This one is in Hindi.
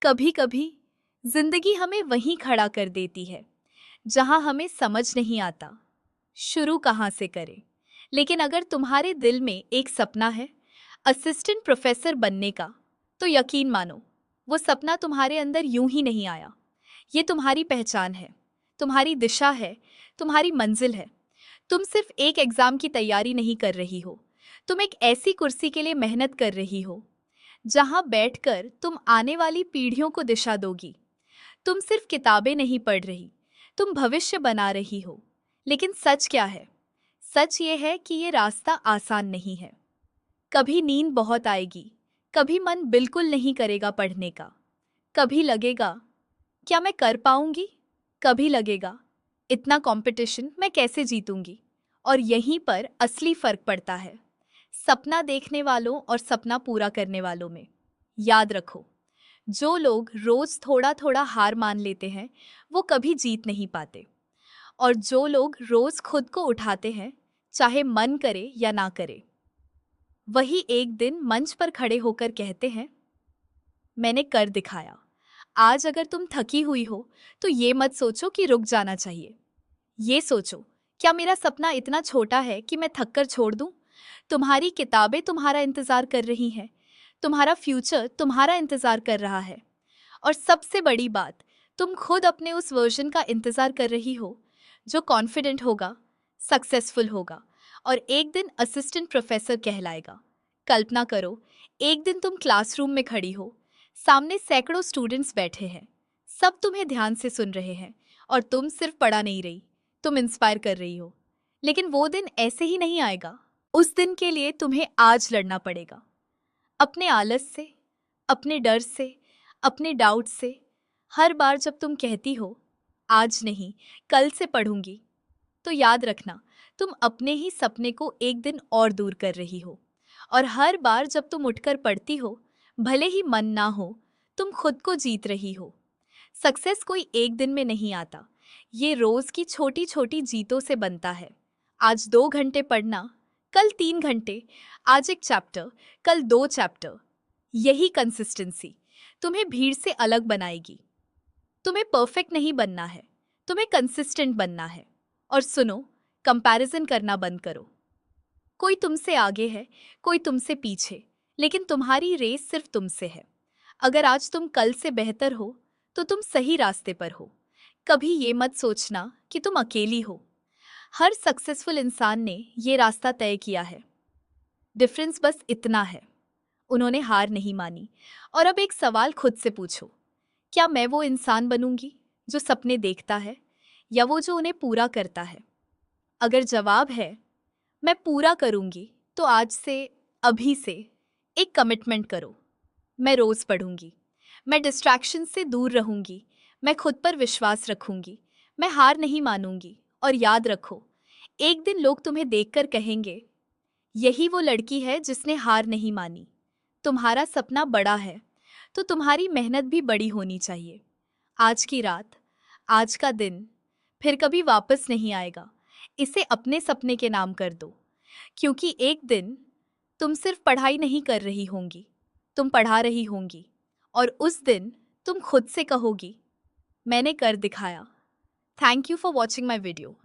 कभी कभी जिंदगी हमें वहीं खड़ा कर देती है जहां हमें समझ नहीं आता शुरू कहाँ से करें। लेकिन अगर तुम्हारे दिल में एक सपना है असिस्टेंट प्रोफेसर बनने का, तो यकीन मानो वो सपना तुम्हारे अंदर यूं ही नहीं आया। ये तुम्हारी पहचान है, तुम्हारी दिशा है, तुम्हारी मंजिल है। तुम सिर्फ एक एग्जाम की तैयारी नहीं कर रही हो, तुम एक ऐसी कुर्सी के लिए मेहनत कर रही हो जहां बैठकर तुम आने वाली पीढ़ियों को दिशा दोगी। तुम सिर्फ किताबें नहीं पढ़ रही, तुम भविष्य बना रही हो। लेकिन सच क्या है? सच ये है कि ये रास्ता आसान नहीं है। कभी नींद बहुत आएगी, कभी मन बिल्कुल नहीं करेगा पढ़ने का, कभी लगेगा क्या मैं कर पाऊंगी, कभी लगेगा इतना कंपटीशन मैं कैसे जीतूंगी। और यहीं पर असली फर्क पड़ता है, सपना देखने वालों और सपना पूरा करने वालों में। याद रखो, जो लोग रोज थोड़ा थोड़ा हार मान लेते हैं वो कभी जीत नहीं पाते, और जो लोग रोज खुद को उठाते हैं, चाहे मन करे या ना करे, वही एक दिन मंच पर खड़े होकर कहते हैं, मैंने कर दिखाया। आज अगर तुम थकी हुई हो तो ये मत सोचो कि रुक जाना चाहिए। ये सोचो, क्या मेरा सपना इतना छोटा है कि मैं थक कर छोड़ दूं? तुम्हारी किताबें तुम्हारा इंतजार कर रही हैं, तुम्हारा फ्यूचर तुम्हारा इंतजार कर रहा है। और सबसे बड़ी बात, तुम खुद अपने उस वर्जन का इंतजार कर रही हो जो कॉन्फिडेंट होगा, सक्सेसफुल होगा और एक दिन असिस्टेंट प्रोफेसर कहलाएगा। कल्पना करो, एक दिन तुम क्लासरूम में खड़ी हो, सामने सैकड़ों स्टूडेंट्स बैठे हैं, सब तुम्हें ध्यान से सुन रहे हैं और तुम सिर्फ पढ़ा नहीं रही, तुम इंस्पायर कर रही हो। लेकिन वो दिन ऐसे ही नहीं आएगा। उस दिन के लिए तुम्हें आज लड़ना पड़ेगा, अपने आलस से, अपने डर से, अपने डाउट से। हर बार जब तुम कहती हो आज नहीं, कल से पढ़ूंगी, तो याद रखना तुम अपने ही सपने को एक दिन और दूर कर रही हो। और हर बार जब तुम उठकर पढ़ती हो, भले ही मन ना हो, तुम खुद को जीत रही हो। सक्सेस कोई एक दिन में नहीं आता, ये रोज की छोटी छोटी जीतों से बनता है। आज 2 घंटे पढ़ना, कल 3 घंटे, आज एक चैप्टर, कल 2 चैप्टर। यही कंसिस्टेंसी तुम्हें भीड़ से अलग बनाएगी। तुम्हें परफेक्ट नहीं बनना है, तुम्हें कंसिस्टेंट बनना है। और सुनो, कंपैरिजन करना बंद करो। कोई तुमसे आगे है, कोई तुमसे पीछे, लेकिन तुम्हारी रेस सिर्फ तुमसे है। अगर आज तुम कल से बेहतर हो तो तुम सही रास्ते पर हो। कभी ये मत सोचना कि तुम अकेली हो। हर सक्सेसफुल इंसान ने ये रास्ता तय किया है। डिफरेंस बस इतना है, उन्होंने हार नहीं मानी। और अब एक सवाल खुद से पूछो, क्या मैं वो इंसान बनूंगी जो सपने देखता है, या वो जो उन्हें पूरा करता है? अगर जवाब है मैं पूरा करूंगी, तो आज से, अभी से एक कमिटमेंट करो। मैं रोज पढ़ूंगी, मैं डिस्ट्रैक्शन से दूर रहूंगी, मैं खुद पर विश्वास रखूंगी, मैं हार नहीं मानूंगी। और याद रखो, एक दिन लोग तुम्हें देखकर कहेंगे, यही वो लड़की है जिसने हार नहीं मानी। तुम्हारा सपना बड़ा है तो तुम्हारी मेहनत भी बड़ी होनी चाहिए। आज की रात, आज का दिन फिर कभी वापस नहीं आएगा। इसे अपने सपने के नाम कर दो, क्योंकि एक दिन तुम सिर्फ पढ़ाई नहीं कर रही होंगी, तुम पढ़ा रही होंगी। और उस दिन तुम खुद से कहोगी, मैंने कर दिखाया। Thank you for watching my video.